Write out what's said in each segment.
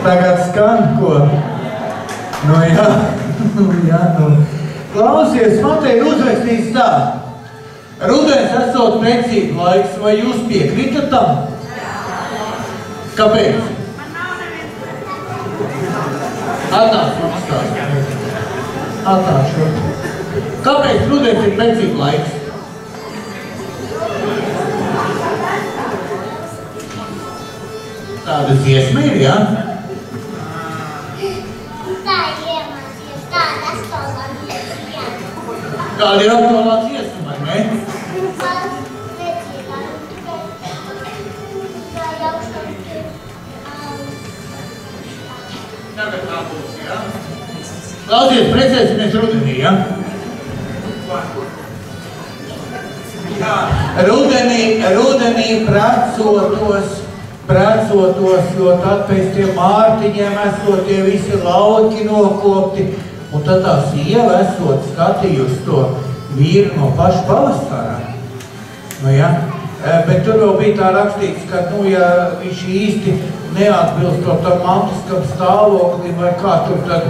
Tagad skan, ko? Nu jā, Klausies, man te ir uzrakstīts tā. Rudens esot precību laiks, vai jūs piekrītat tam? Kāpēc? Atnāc, man stāst. Atnāc šo. Kāpēc rudens ir precību laiks? Tāda dziesma ir, jā? Kāda ir aktuālā dziesma, vai ne? Tagad tā būs, jā? Klausies, precēsimies rudenī, jā? Rudenī precotos, jo tad pēc tiem mārtiņiem esot tie visi lauki nokopti, un tad tā sieva esot skatījusi to vīru no paša pavasarā. Nu, ja? Bet tur vēl bija tā rakstīts, ka, nu, ja viņš īsti neatbilstot tam mantiskam stāvoklim vai kā tur, tad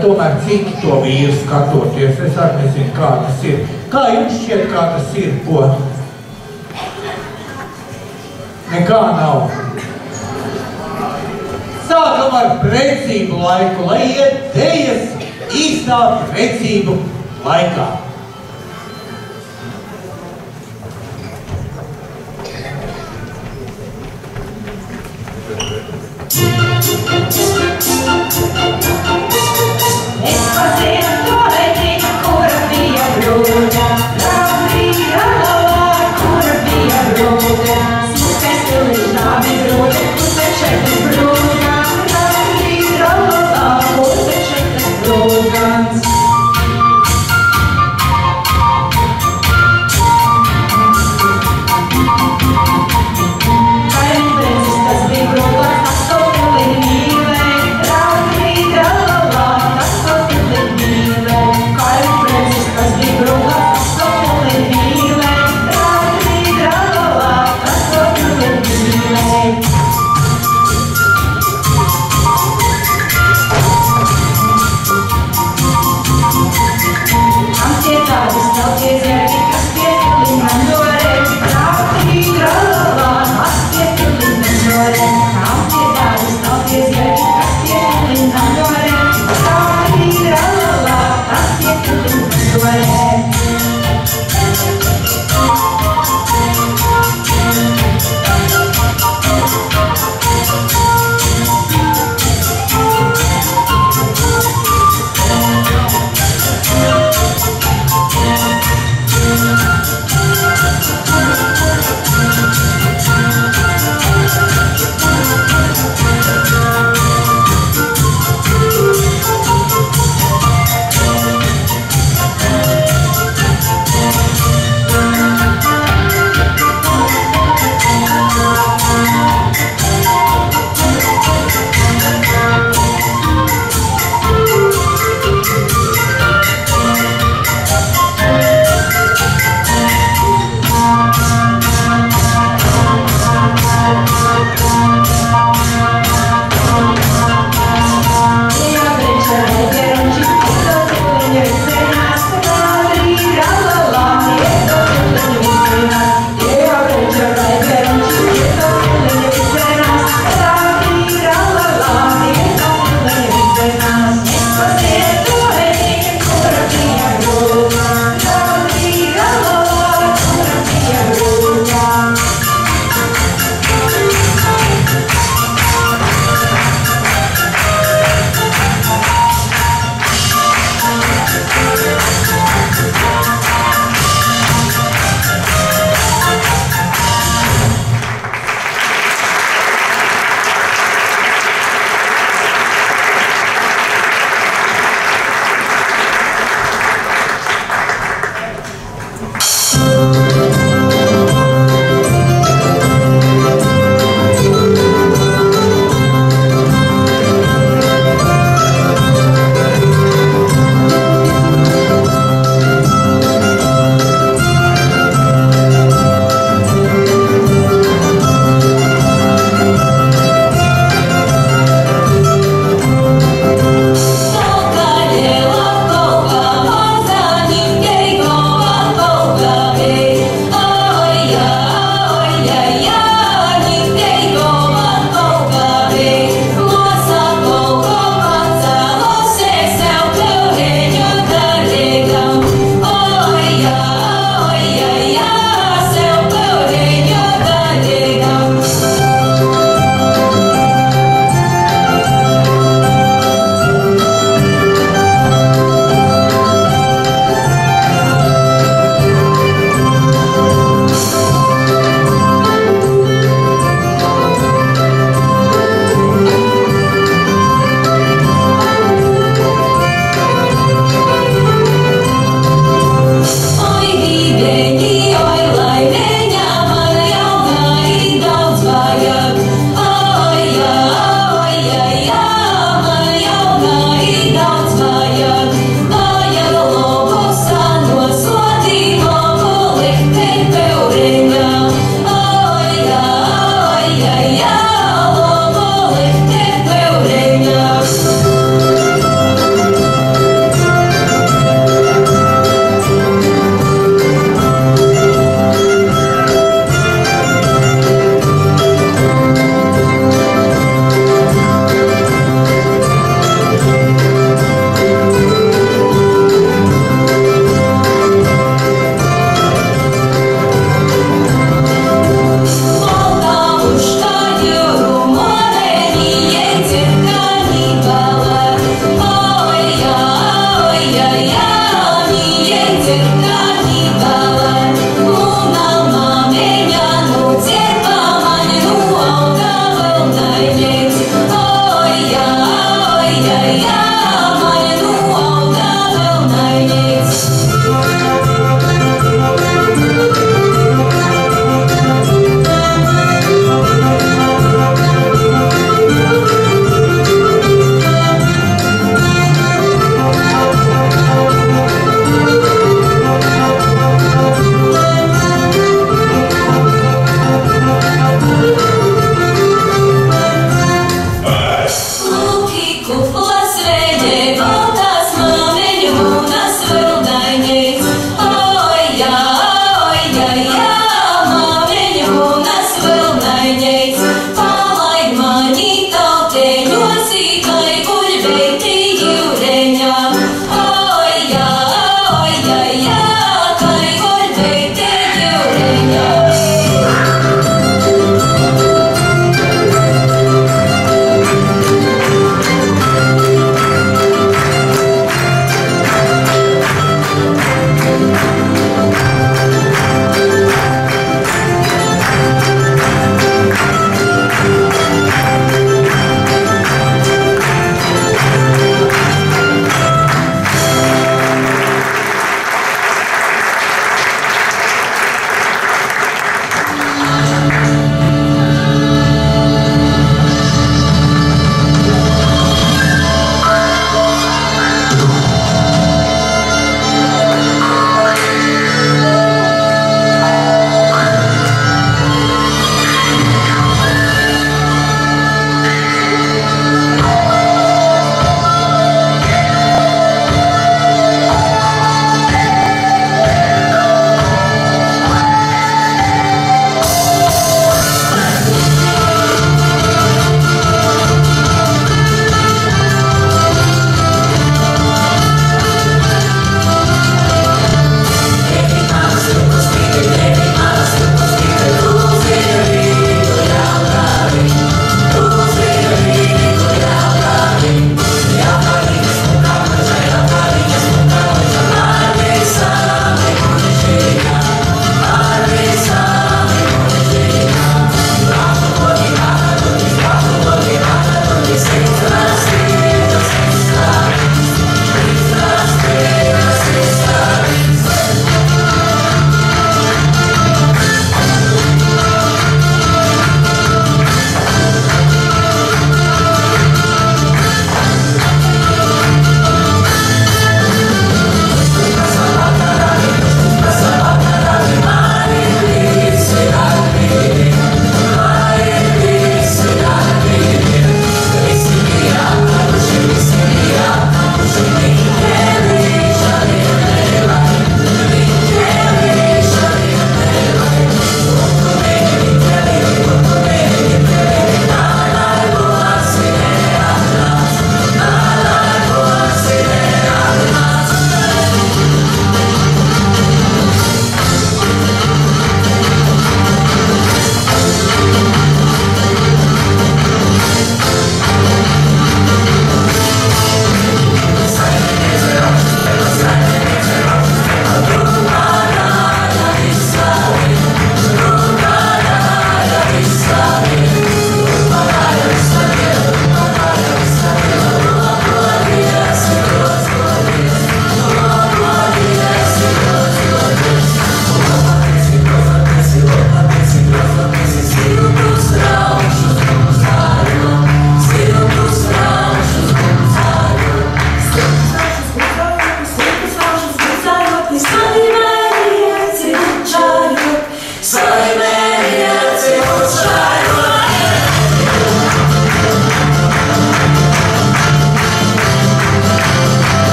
tomēr citi to vīru skatoties. Es arī nezinu, kā tas ir. Kā jums šķiet, kā tas ir, ko? Nekā nav. Sākam ar precību laiku, lai iet dejas īstā precību laikā. Es pasīju to vecību, kura bija brūda, Latvija galā, kura bija brūda, smukais pilīt nāvi brūda, pusečekas brūda, Latvija galā, pusečekas brūdans.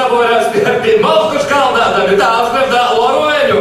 saborās pie malku škaldētami, tā apskardā lorueļu.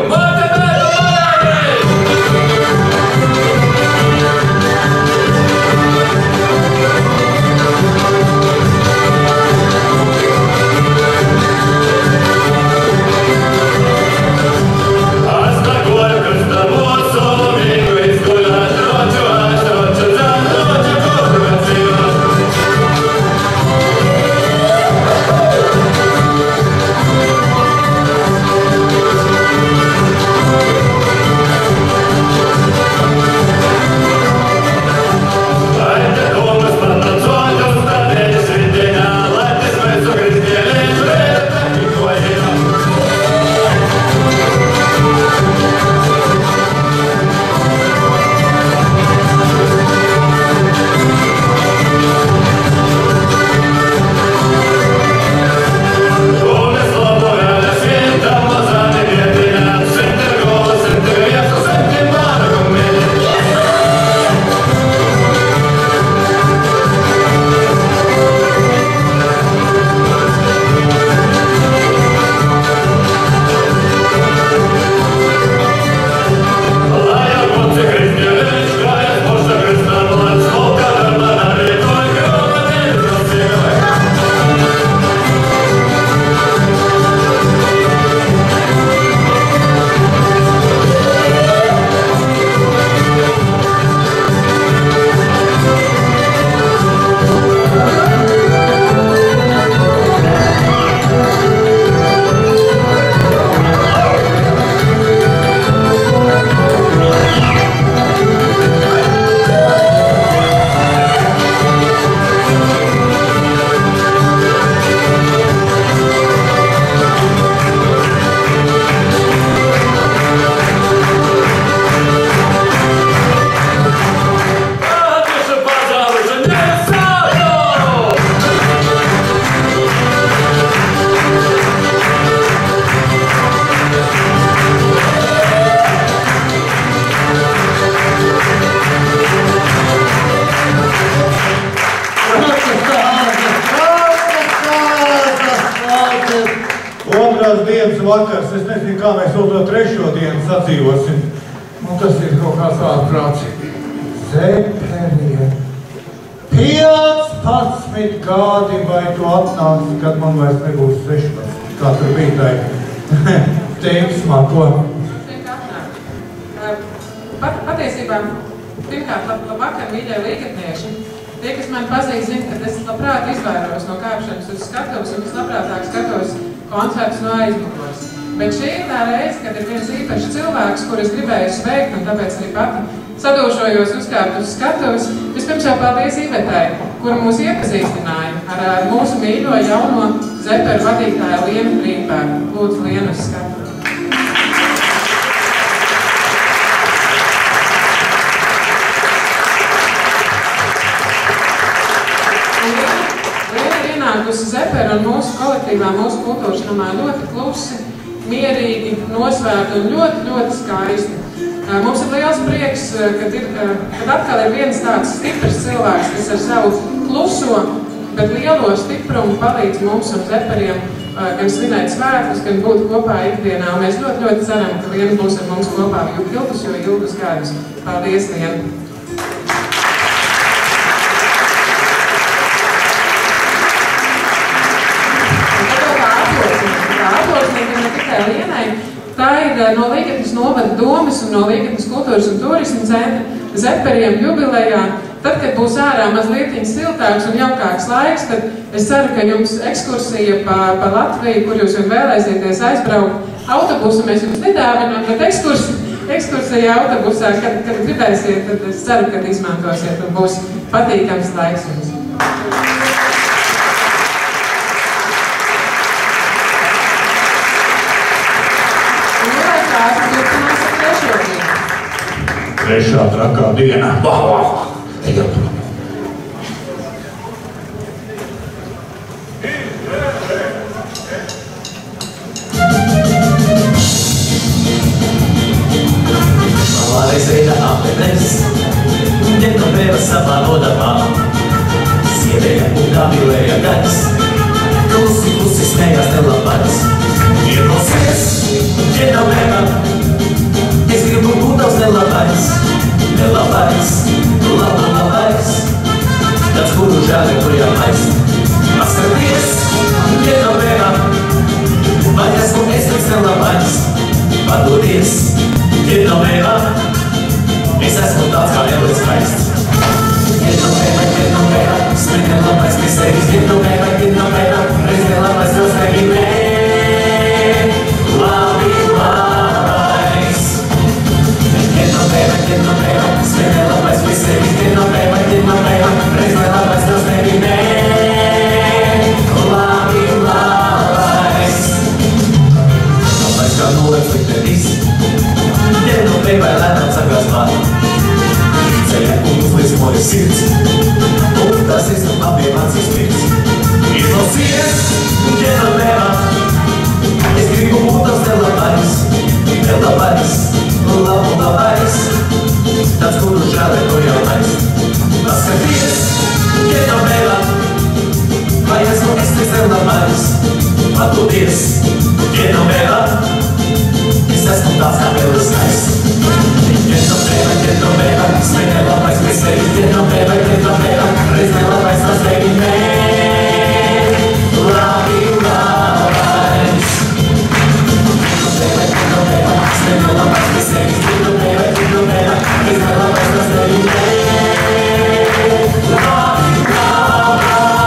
Vakars, es nezinu, kā mēs vēl to trešo dienu sadzīvosim. Nu, tas ir kaut kāds ārprāts. Zeperiem. 15 gadi, vai tu atnāksi, kad man vairs nebūs 16. Kā tur bija tai teiksmā, ko? Patiesībā, pirmkārt, labvakar, mīļie līgatnieši. Tie, kas mani pazīst, zina, ka es labprāt izvairos no kāpšanas uz skatuves un es labprātāk skatos koncertus no aizmugures. Bet šī ir tā reize, kad ir viens īpašs cilvēks, kur es gribēju sveikt, un tāpēc arī pati sadūšojos uzkāpt uz skatuves. Vispirms jau paldies Ivetai, kura mūs iepazīstināja ar mūsu mīļo jauno zeperu vadītāju Lienu Frīpēru. Lūdzu, Lienu uz skatuves. Ienākusi zeperu un mūsu kolektīvā, mūsu kultūras namā ļoti klusi, mierīgi, nosvērti un ļoti, ļoti skaisti. Mums ir liels prieks, kad atkal ir viens tāds stiprs cilvēks, kas ar savu kluso, bet lielo stiprumu palīdz mums un zeperiem gan svinēt svētkus, gan būt kopā ikdienā. Un mēs ļoti, ļoti ceram, ka Liena būs ar mums kopā ilgus gadus. Paldies, Liena! Lienai. Tā ir no Līgatnes novada domes un no Līgatnes kultūras un turisma centra zeperiem jubilejā. Tad, kad būs ārā mazliet siltāks un jaukāks laiks, tad es ceru, ka jums ekskursija pa Latviju, kur jūs jau vēlēsieties aizbraukt. Autobusu mēs jums nedāvinām, bet ekskursija autobusā, kad gribēsiet, tad es ceru, ka izmantosiet un būs patīkams laiks jums. Trešā trakā diena. Ejam tur. Malārais reida apmetnes, ņemta pēva savā nodabā. Sievieja un kāpilēja gads, klusi smējās nelabā. Padodies, Genoveva, es esmu tāds kā Elvis skaists. Genoveva, smēķē labais pie sevis. Genoveva, reizē labais jau smeģinē. Labi, labais. Genoveva, smēķē labais pie sevis. Genoveva, reizē labais jau smeģinē. Labi, labais. Labais kā nolēks liktenis. Genoveva lēnām sakās vārdu. Ceļā un uzliec mojas sirds, un tas esam abiem acīs mirds. Izlausies, Genoveva, es gribu būt tavs labais, labais, tāds, kuru žēlē to jaunais. Paskaties, Genoveva, vai esmu es labais, padodies, Genoveva, es esmu tāds kā Elvis skaists. Genoveva, smēķē labais pie sevis. Genoveva, reizē labais tas smeģinē. Labi, labais. Genoveva, smēķē labais pie sevis. Genoveva, reizē labais tas smeģinē. Labi, labais.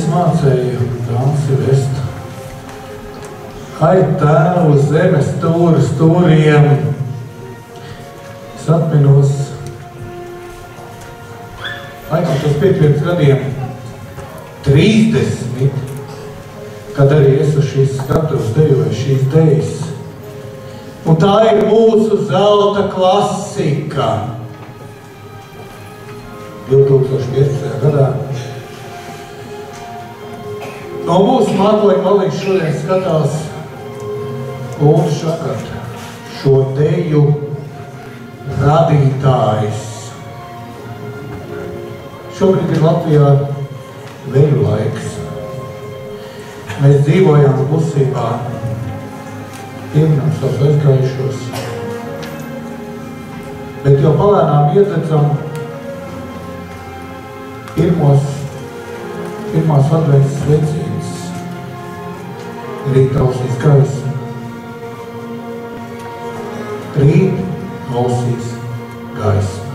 Es mācēju dansi vest. Ai, tēvu zemes stūri stūriem. Es atminos, laikam tas bija pirms gadiem 30, kad arī es uz šīs skatuves dejoju šīs dejas. Un tā ir mūsu zelta klasika. 2015. gadā. No mūsu mākoņa malīgs šodien skatās un šakart šo deju radītājs. Šobrīd ir Latvijā veļu laiks. Mēs dzīvojam klusībā, pieminam savus aizgājušos, bet jau palēnām iededzam pirmās adventas svecības. Rīt ausīs gaismu. Rīt ausīs gaismu.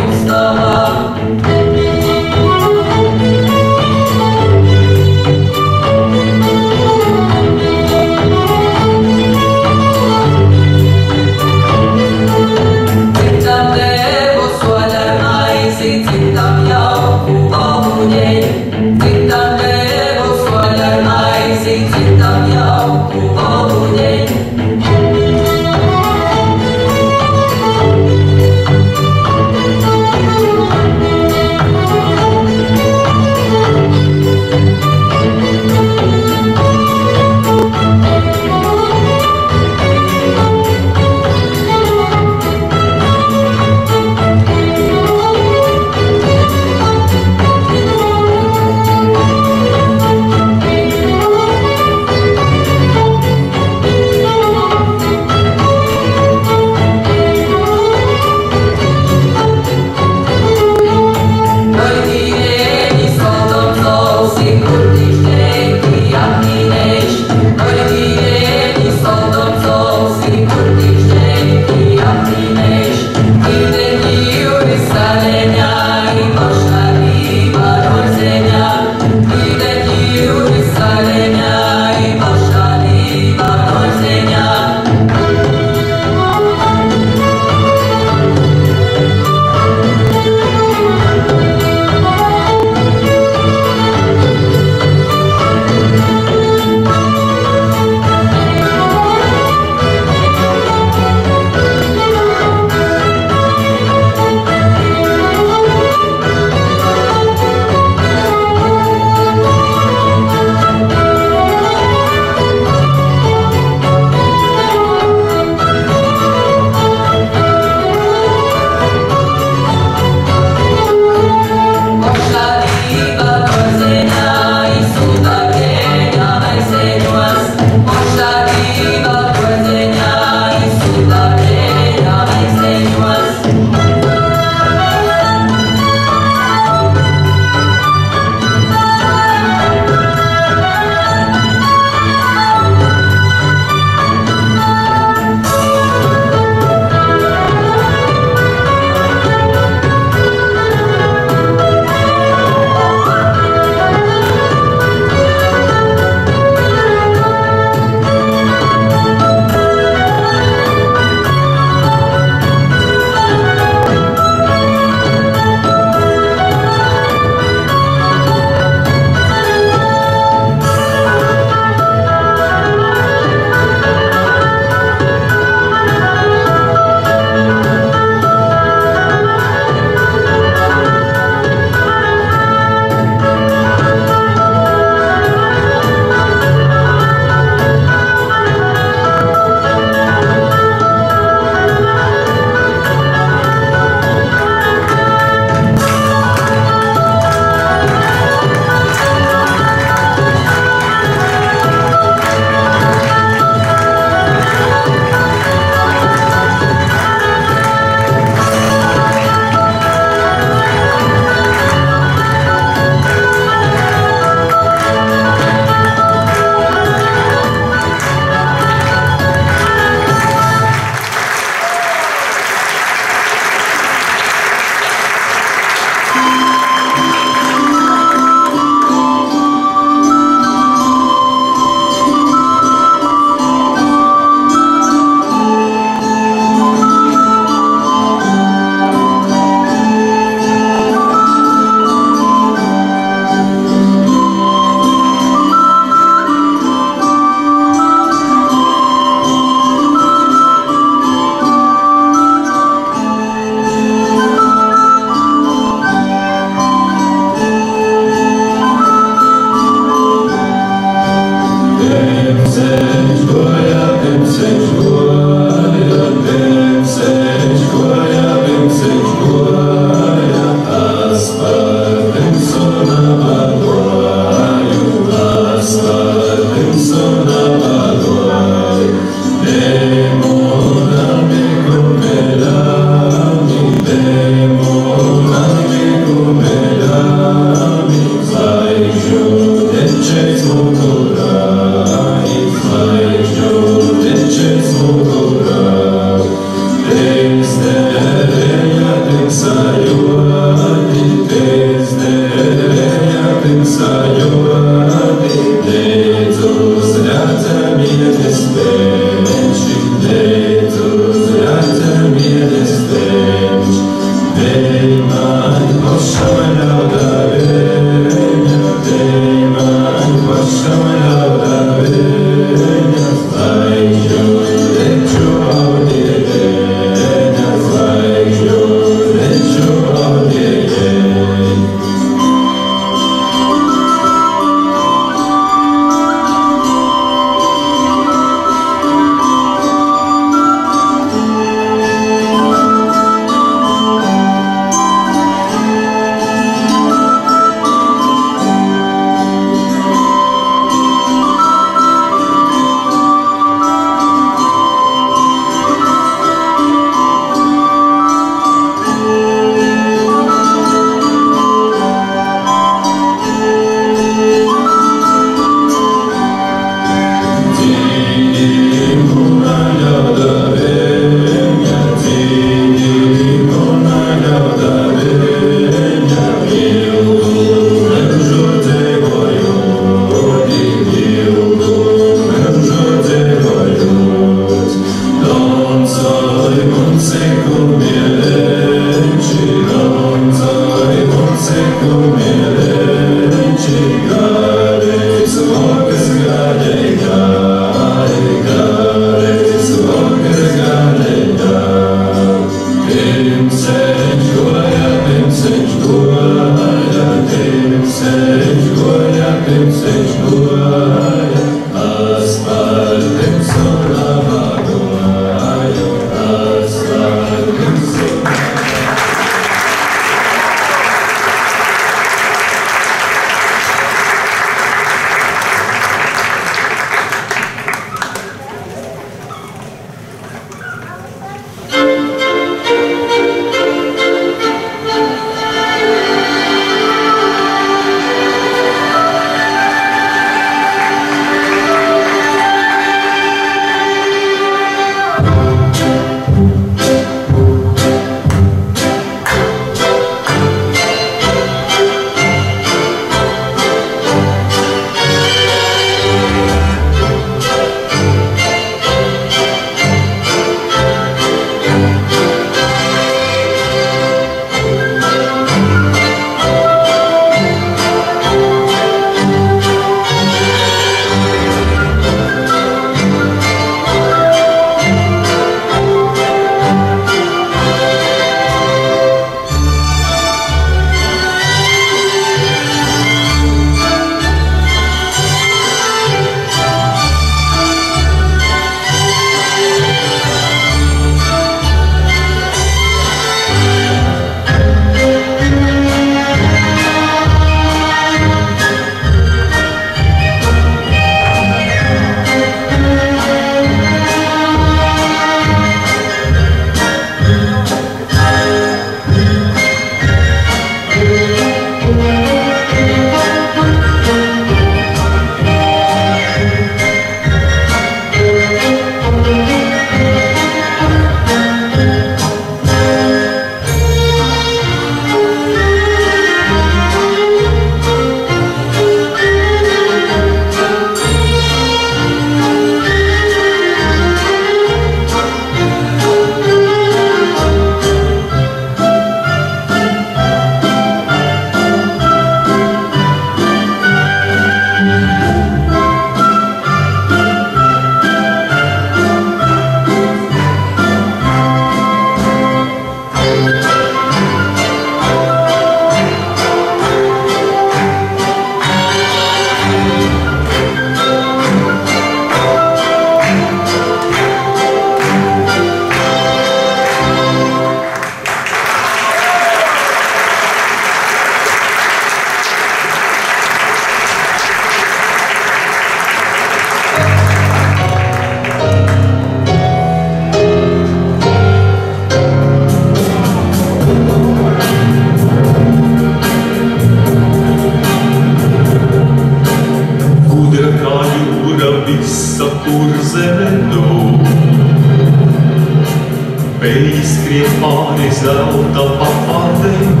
Skriet pāri zelta papadēm.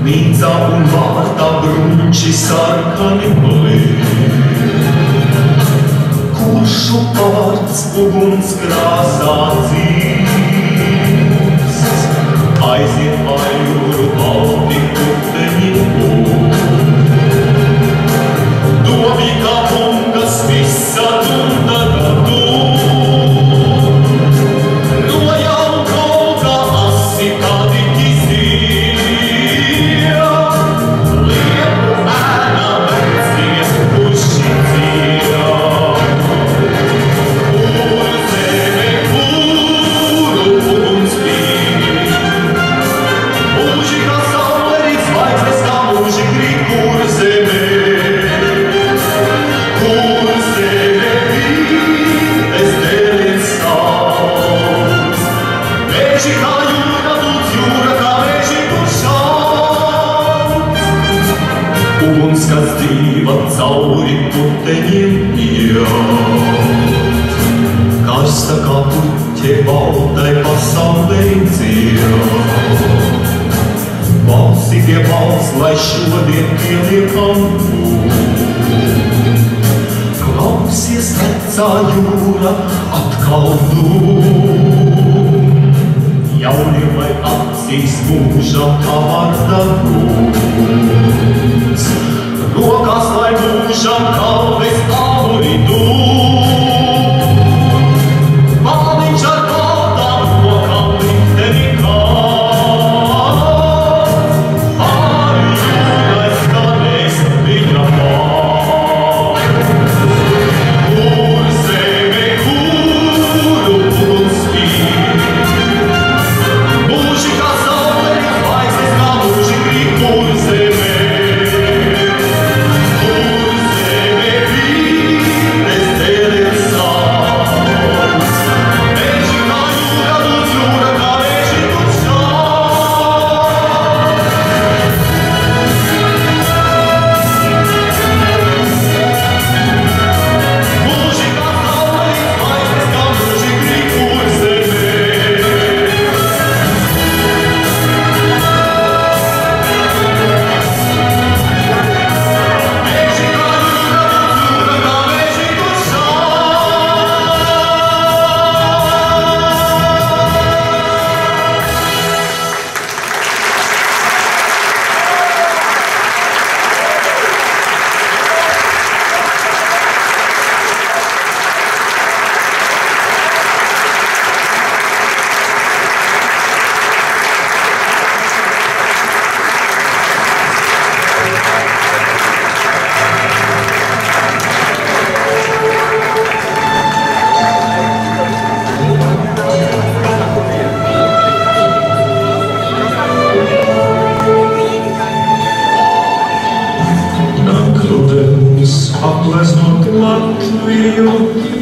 Mīcā un vārtā brunči sarkani blīd. Kuršu pārts uguns krāsā dzīd. kas dzīva cauri puteņiem iet. Karsta kā puķe baldai pasaulē dzied. Balsi pie balss, lai šodien pieliekam klausies vecā jūra atkal Jauniem vai acīs mūžam kavarda rūs. Rokās lai mūžam kalves auri Māliņš ar baltām rokām likteni kāds. Pāri jūrai skanēs viņa vārds. Kur zeme, kuru uguns spīd. Mūži kā saule, zvaigznes kā mūži grib. Kur zeme, vīres dēliem sauc. Meži kā jūra, lūdz jūra, kā meži tu šauc. Mūži kā saule, zvaigznes kā mūži grib. Kur zeme, meži kā jūra, lūdz jūra, kā meži tu Nāk rudens apleznot Latviju,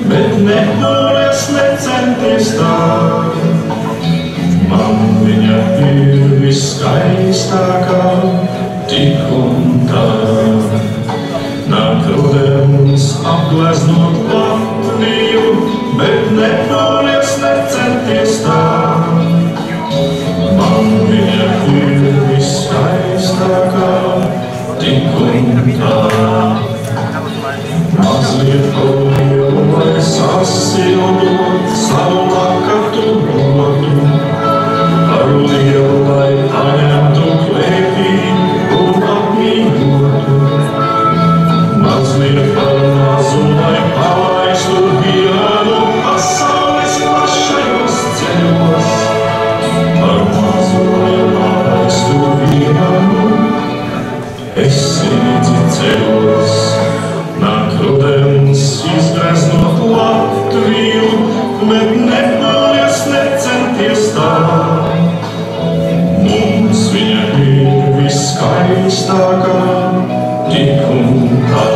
bet nepūlies necenties tā. Man viņa ir viskaistākā, tik un tā. Nāk rudens apleznot Latviju, bet nepūlies necenties tā. Man viņa ir viskaistākā, tik un tā. Mazliet lielu, lai sasildot savu lakatu rodu. Par lielu, lai paņemtu klēpī un apmīļotu. Mazliet par mazu, lai palaistu vienu pasaules plašajos ceļos. Par mazu, lai palaistu vienu es līdzi ceļos. Nāk rudens izgreznot Latviju, bet nepūlies necenties tā. Mums viņa ir viskaistākā, tik un tā.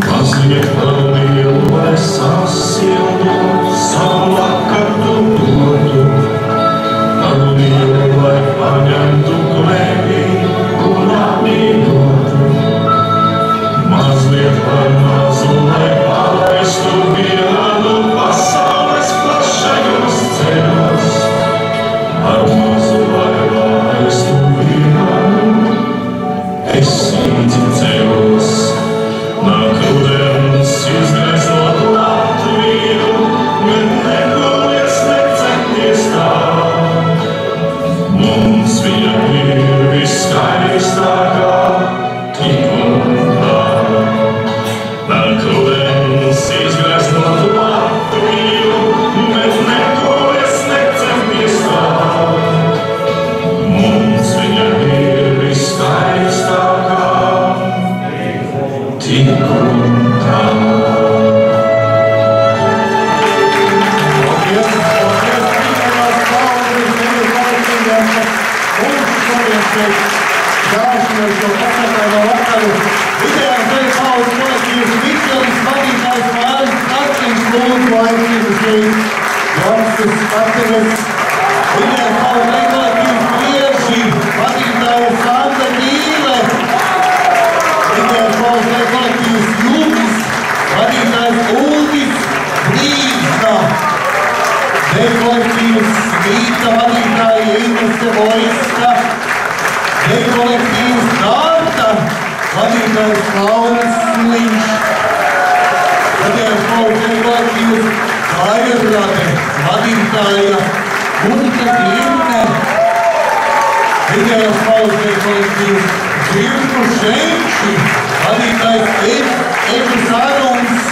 Mazliet par lielu, lai sasildot savu lakatu rodu. Par lielu, lai paņemtu klēpī un apmīļotu. Mazliet par mazu, lai palaistu vienu pasaules plašajos ceļos. Par mazu, lai palaistu vienu es līdzi ceļos. Nāk rudens izgreznot Latviju, bet nepūlies necenties tā. Mums viņa ir viskaistākā, tik un tā. Nāk rudens izgreznot Latviju, bet nepūlies necenties tā. Mums viņa ir viskaistākā, tik un tā. Paldies, Jāšanos šo pasakāno vakaru. Vidējās daļas paudas kolektīvs Mišelis vadītājs Māris Karčins lūdzu aicinu šeit Jonas Skateves. Vidējās paudas daļas kolektīvs Prieši vadītāja Sanda Ģīle. Vidējās paudas daļas kolektīvs Jūmis vadītājs Uldis Brīsna. Kolektīvs Vīta vadītāja Inese Voiska. Kolektīvs Nārta vadītājs Lauris Sliņš. Kolektīvs Vairrade vadītāja Unika Glimne. Kolektīvs Zirku Šenči vadītājs Edis Arums.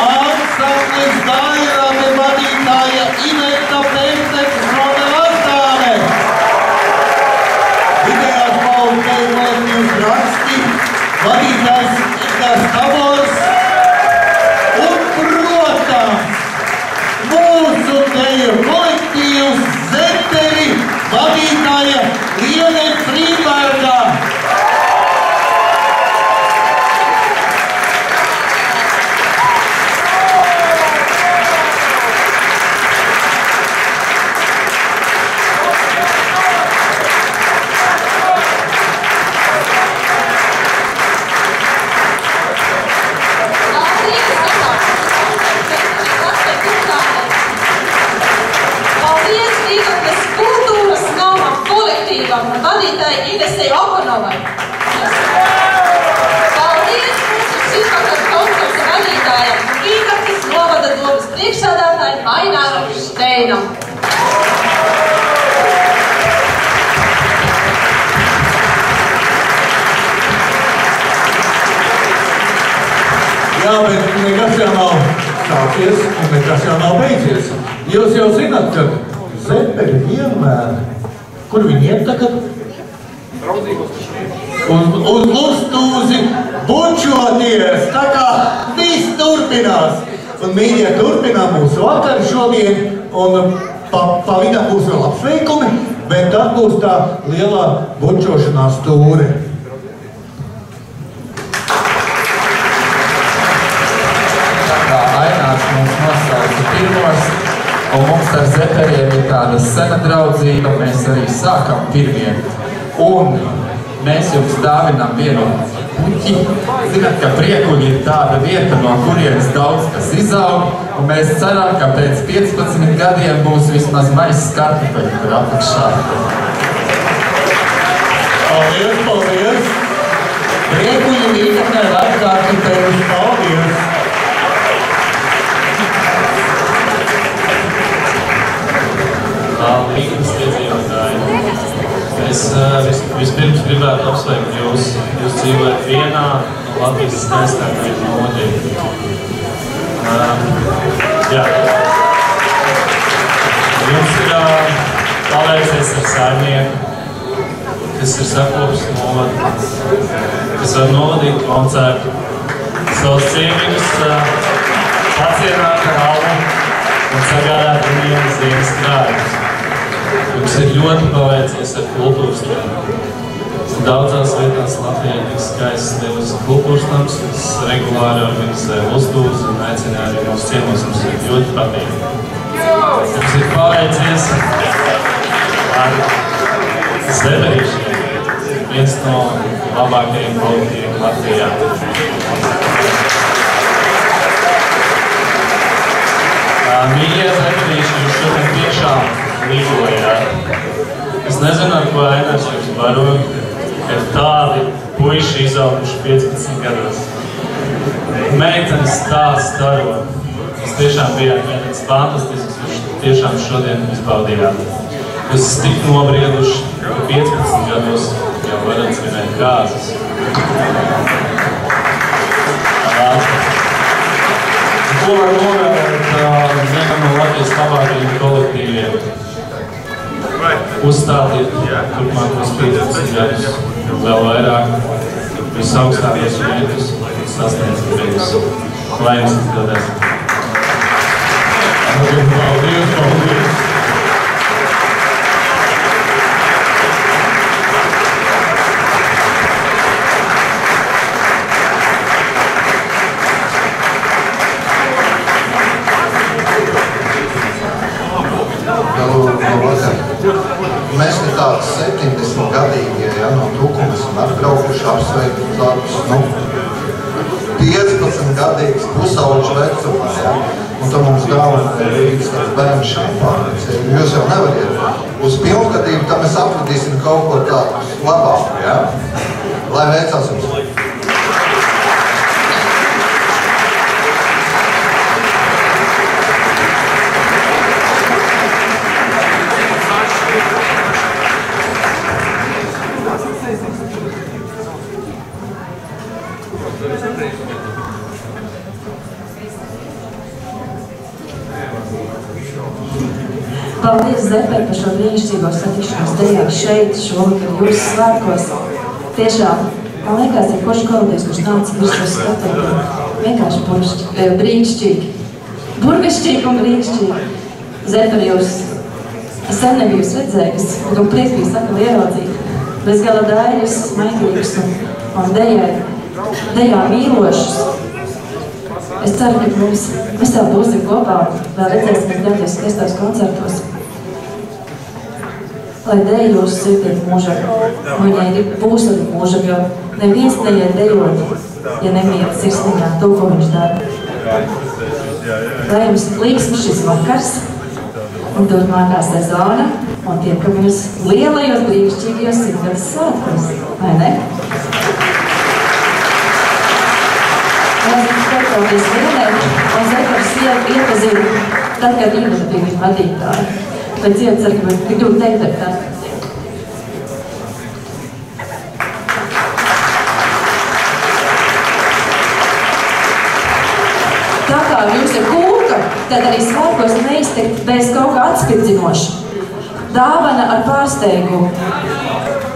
Ansamblis Dairāte vadītāja Iveta Pēceks no Lastāne. Vidējās paudas kolektīvs Raksti vadītājs Edgars Tabors. Un, protams, mūsu deju kolektīvs Zeteri vadītāja Liene Frīberga. Vadītāji Inesei Okonovai. Paldies mūsu šizvakar konkursa vadītājam Rīgapis novada domas priekšsādātāji Maināram Šteinam. Jā, bet nekas jau nav sācies un nekas jau nav beidzies. Jūs jau zināt, ka Zeperi vienmēr, kur viņi iet tagad? Uz Lustūzi bučoties, tā kā viss turpinās. Un mīļie turpinām mūsu vakaru šodien, un pa vidam būs vēl apsveikumi, bet tad būs tā lielā bučošanās tūre. Tā kā Ainārs mums nosauca pirmos, un mums ar Zeperiem ir tāda sena draudzība, mēs arī sākam pirmie. Un mēs jums dāvinām vienu puķi. Zināt, ka Priekuļi ir tāda vieta, no kurienes daudz kas izaug, un mēs ceram, ka pēc 15 gadiem būs vismaz maizes kartupeļi tur apakšā. Paldies, paldies! Priekuļi vīkatnē var kartupeļus, paldies! Līgas iedzīvotāji. Es vispirms gribētu apsveikt jūs. Jūs dzīvojat vienā no Latvijas skaistākajiem novadiem. Jums ir paveicies ar saimnieku, kas ir sakopis novadu, kas var novadīt koncertu, savus ciemiņus pacienāt ar albu un sagādāt viņiem dienas krājumus. Jums ir ļoti paveicies ar kultūras tēmu. Daudzās vietās Latvijā tik skaists lielas kultūras nams, kas regulāri organizē Lustūzi un aicina arī mūsu ciemos. Mums ir ļoti patīk. Jums ir paveicies ar Zeberīšiem, viens no labākajiem kolektīviem Latvijā. Mīļie Zeberīši, jūs šodien tiešām līdojāt. Es nezinu, ar ko Ainārs jums baro, ka tādi puiši izauguši 15 gados. Meitenes tā staro. Jūs tiešām bijāt meitenes fantastisks, jūs tiešām šodien izbaudījāt. Jūs esat tik nobrieduši, ka 15 gados jau varat svinēt kāzas. Ko var novērtēt vienam no Latvijas labākajiem kolektīviem? Uzstādiet turpmākos 15 gadus, vēl vairāk, visaugstākos vietus, sasniedzat viņus. Lai jums atbildēs. Paldies, paldies! Mēs ir tāds 70-gadīgie, ja, no Tukuma esam atbraukuši, apsveikt tādus, 15-gadīgs pusauģu vecumā, ja. Un tad mums galvenā ir Rīgas tāds bērnu šampānis. Jūs jau nevariet. Uz pilngadību tad mēs apvedīsim kaut ko tādu labāku, ja. Lai veicās jums. Paldies, Zeper, par šo brīnišķīgo satikšanos dejā šeit, šovakar jūsu svētkos. Tiešām, man liekas, ir koši kolēģis, kurš nāca virs skatuvi. Vienkārši brīnišķīgi. Burvišķīgi un brīnišķīgi. Zeper, jūs sen nebiju redzējis, bet un prieks bija sakali ieraudzīt. Bez gala dairis, smaiglīgs un dejā mīlošs. Es ceru, ka mēs vēl būsim kopā, vēl redzēsim daļos skaistos koncertos. Lai deja jūsu sirdī mūžam, viņai būs arī mūžam, jo neviens neiet dejot, ja nemiet sirsniņā to, ko viņš dara. Lai jums līksmi šis vakars un turpmākā sezona un tiekamies lielajos brīnišķīgajos simtgadus svētkos, vai ne? Paldies vienai, un Zepers iepazina tad, kad viņa bija viņa vadītāja. Pēc iecer, ka tik ļoti teikt ar tā. Tā kā jums ir kūka, tad arī svētkos neizteikt bez kaut kā atspirdzinoša. Dāvana ar pārsteigumu.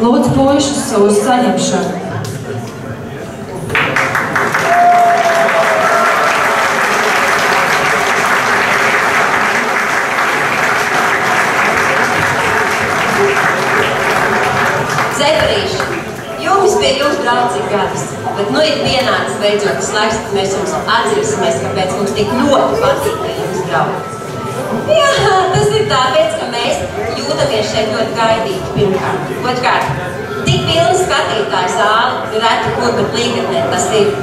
Lūdzu puišus uz saņemšanu. Zeperīši, jums pie jums draudzīgi gadus, bet nu ir pienācis beidzot tas laiks, kad mēs jums atzīsimies, kāpēc mums tik ļoti patīk, ka jums draugi. Jā, tas ir tāpēc, ka mēs jūtamies šeit ļoti gaidīgi pirmkārt. Otrkārt, tik pilna skatītāja zāle ir reti kur, bet Līgatnē tas ir.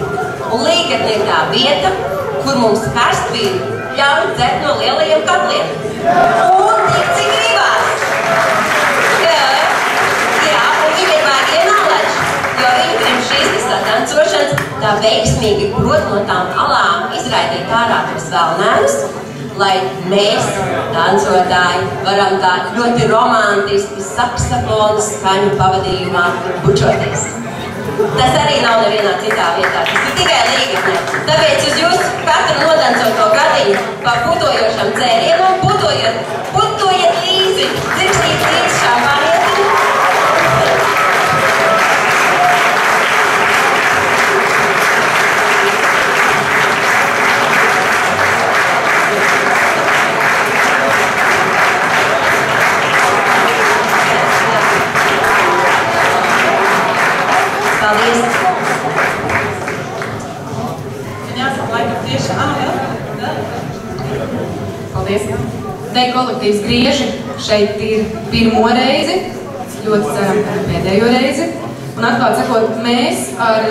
Un Līgatne ir tā vieta, kur mums karstvīri ļauj dzert no lielajiem katliem. Un tik cik gribās. Jo viņi pirms šīs dancošanas tā veiksmīgi prot no tām alām izraidīt ārā tos vēlnēnus, lai mēs, dancotāji, varam tā ļoti romantiski saksofonu skaņu pavadījumā bučoties. Tas arī nav nevienā citā vietā, tas ir tikai Līgatnē. Tāpēc uz jūsu katru nodancoto gadiņu pa putojošam dzērienam putojiet līdzi, dzirkstīt līdzi šampānieti. Paldies! Man jāsaka, laikam tieši Paldies! Deja kolektīvs Grieži šeit ir pirmo reizi, ļoti ceram, ka pēdējo reizi. Un atklāt sakot, mēs ar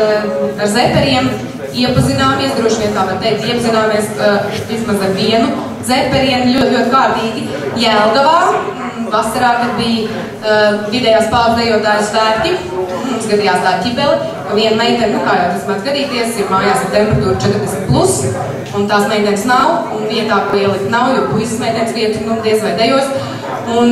Zeperiem iepazināmies, droši vien tā var teikt, iepazināmies vismaz ar vienu Zeperienu ļoti kārtīgi Jelgavā. Vasarā, kad bija vidējās paudzes dejotāju svētki, mums gadījās tā ķibele, ka viena meitene, kā jau tas mēdz gadīties, ir mājās ar temperatūru 40+, un tās meitenes nav, un vietā, ko ielikt nav, jo puisis meitenes vietu diez vai dejos. Un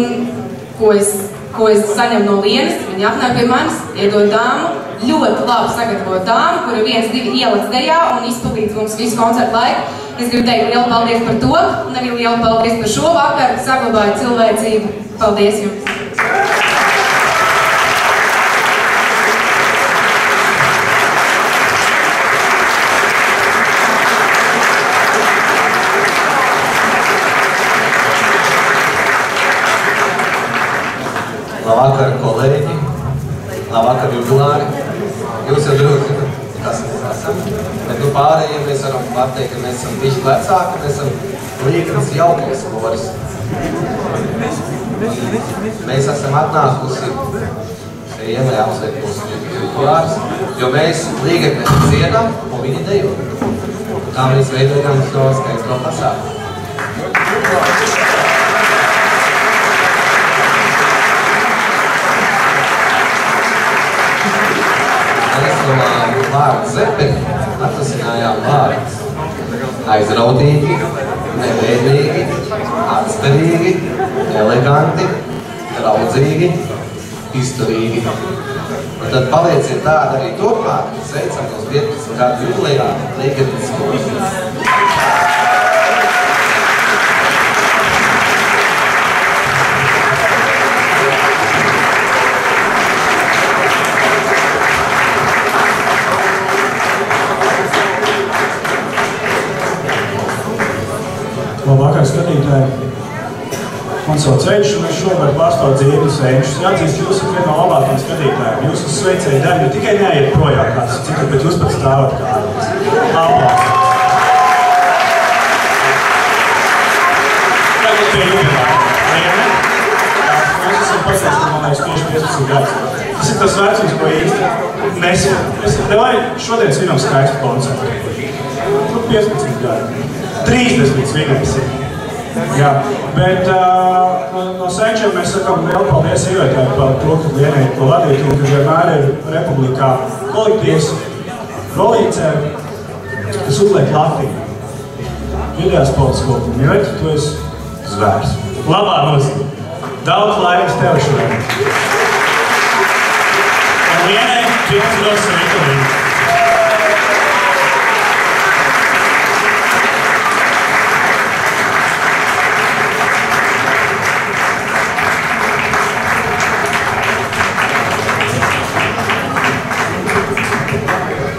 ko es saņemu no Lienas, viņa apnāk pie manis, iedod dāmu, ļoti labi sagatavot dāmu, kura 1-2 ieliks dejā un izpildīts mums visu koncertu laiku. Es gribu teikt lielu paldies par to, un arī lielu paldies par šo vakaru, saglabāju cilvēcību. Paldies jums! Labvakar, kolēģi! Labvakar, jubilāri! Jūs jau droši zināt, kas mēs esam, bet nu pārējiem mēs varam pateikt, ka mēs esam bišķi vecāki, mēs esam Līgatnes jaukais koris. Mēs esam atnākusi Iemai apsveikt mūsu jubilārs, jo mēs līgatnēs dziedam un viņi dejo. Tā mēs veidojam šo skaisto pasākumu. Mēs no vārdu zepeni atvasinājām vārdus aizrautīgi, neveidīgi, atstarīgi, eleganti, draudzīgi, izturīgi. Un tad palieciet tādi arī turpmāk, sveicam uz 15 gadu jubilejā Līgatnes skolas. Labvakar, skatītāji! Man sauc Ceļš, un es šobrīd pārstāvu Dzīvības Sēņšus. Jāatzīst, jūs esat viena no labākajiem skatītājiem. Jūs esat sveicēji daļi, ne tikai neiet projām kāds citu, bet jūs pat stāvat kādās. Aplausi! Tagad pie jubilāra. Liene? Mēs esam pastāstīt, man liekas, tieši 15 gadus. Tas ir tas vecums, ko īsti lai šodien svinam skaistu koncertu. 15 gadi. 30 svinēsim. Jā, bet no Sēņšiem mēs sakām vēl paldies Ievētāji par to, ka Lienai to vadīt un ka vienmēr ir republikā kolektīvs rolīcē, kas uzliek Latviju. Vidējās politiskopumu. Ievēti, tu esi zvērs. Labā nozīme. Daudz laimes tev šodien. Un Lienai pilns dos Vitorīnu.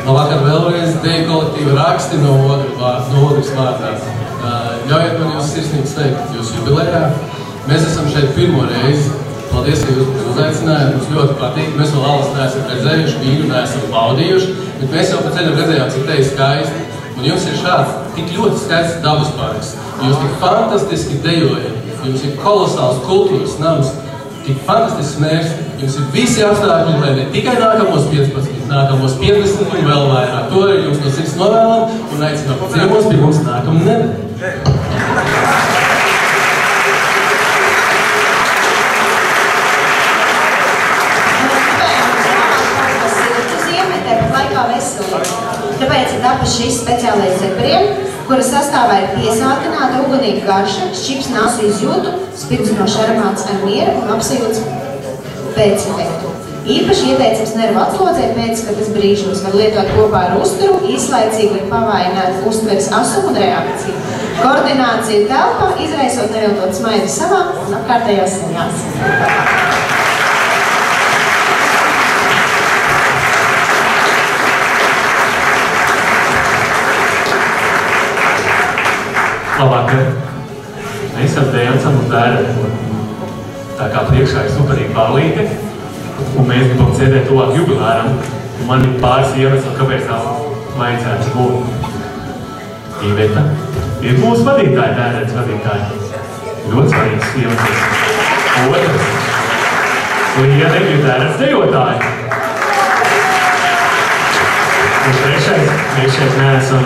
Labvakar vēlreiz deju kolektīva raksti no otras vārdā. Ļaujiet man jūs sirsnīgi sveikt jūsu jubilejā. Mēs esam šeit pirmo reizi. Paldies, ka jūs uzaicinājāt. Mums ļoti patīk. Mēs vēl alas neesam redzējuši, vīnu neesam baudījuši, bet mēs jau pa ceļam redzējām, cik te ir skaisti. Un jums ir šāds tik ļoti skaists dabas parks. Jūs tik fantastiski dejojat. Jums ir kolosāls kultūras nams. Tik fantastisks mērķis. Jums ir visi apstākļi, lai ne tikai nākamos 15, nākamos 50 un vēl vairāk. To arī jums no sirds novēlam un aicinām ciemos pie mums nākamu nedēļu. Tāpēc ir tapis šis speciālais zeperiem, kura sastāvā ir piesātināta ugunīga garša, šķips nāsu izjūtu, spirdzinošs aromāts ar mieru un apsajūtas pēcefektu. Īpaši ieteicams nervu atslodzē pēc, kad tas brīžos var lietot kopā ar uzturu, īslaicīgi var pavājināt uztveres asumu un reakciju. Koordinācija telpā izraisot neviltot smaidu savā un apkārtējās ziņās. Labvakar! Mēs ap dancam un dērām. Tā kā priekšā ir superīga ballīte, un mēs gribam sēdēt tuvāk jubilāram, un man ir pāris iemesli, kāpēc tā vajadzētu būt. Iveta ir mūsu vadītāja, dērētas vadītāja. Ļoti svarīgs iemesls. Otrs. Liene ir dērētas dejotāja. Un trešais, mēs šeit neesam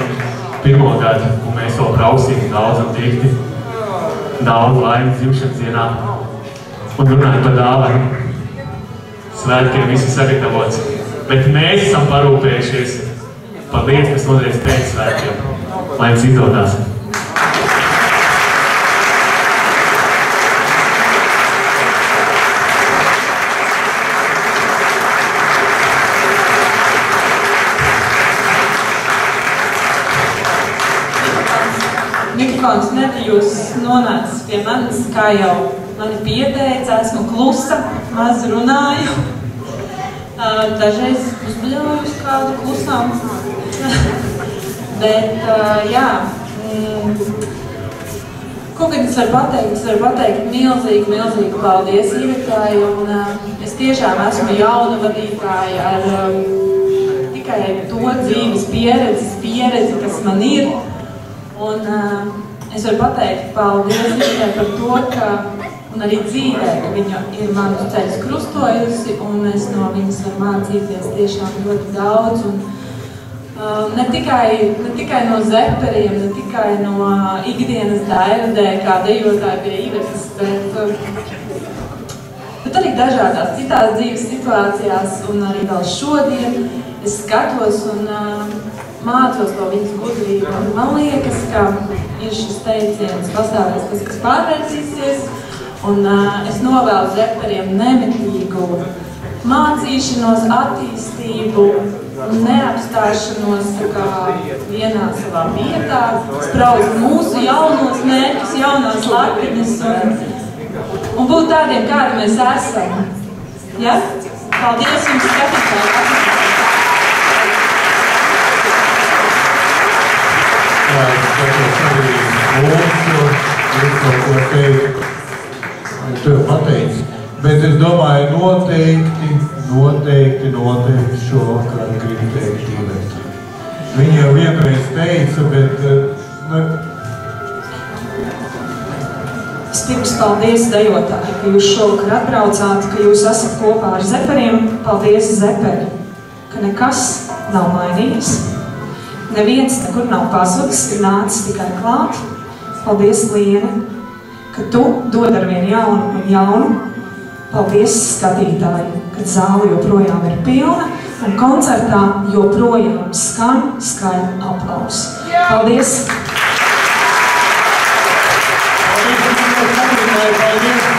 pirmo gadu, un mēs vēl brauksim daudz un tikti. Daudz laimes dzimšanas dienā. Un runājot par dāvanu. Svētkiem visi sagatavots. Bet mēs esam parūpējušies par lietu, kas nodarīs pēc svētkiem. Lai jums izdodās. Mikrofons nebijus nonācis pie manis, kā jau mani pieteica, esmu klusa, maz runāju. Dažreiz uzbļaujus kādu klusām. Bet, jā, ko gan es varu pateikt milzīgi paldies Ivetai, un es tiešām esmu jauna vadītāja ar tikai to dzīves pieredzi, kas man ir. Un Es varu pateikt paldies Ivetai par to, ka, un arī dzīvē, ka viņa ir manus ceļus krustojusi, un es no viņas varu mācīties tiešām ļoti daudz. Un, ne tikai no zeperiem, ne tikai no ikdienas dairadē, kā dejotāji pie Ivetas, bet arī dažādās citās dzīves situācijās, un arī vēl šodien es skatos un mācos to viņas gudrību. Man liekas, ka ir šis teiciens pastāvēs, kas pārvērtīsies, un es novēlu zeperiem nemitīgu mācīšanos, attīstību, neapstāšanos vienā savā vietā, spraust mūsu jaunos mērķus, jaunās lapiņas un būt tādiem, kādi mēs esam. Ja? Paldies jums, skatītāji! Tev pateicu, bet es domāju noteikti šovakar gribu teikt Iveta. Viņa jau vienreiz teica, bet... Vispirms paldies dejotāji, ka jūs šovakar atbraucāt, ka jūs esat kopā ar zeperiem. Paldies, zeperi, ka nekas nav mainījies. Neviens nekur nav pazudis, ir nācis tikai klāt. Paldies, Liene, ka tu dod arvien jaunu un jaunu. Paldies, skatītāji, ka zāle joprojām ir pilna un koncertā joprojām skan skaļi aplausi. Paldies! Paldies!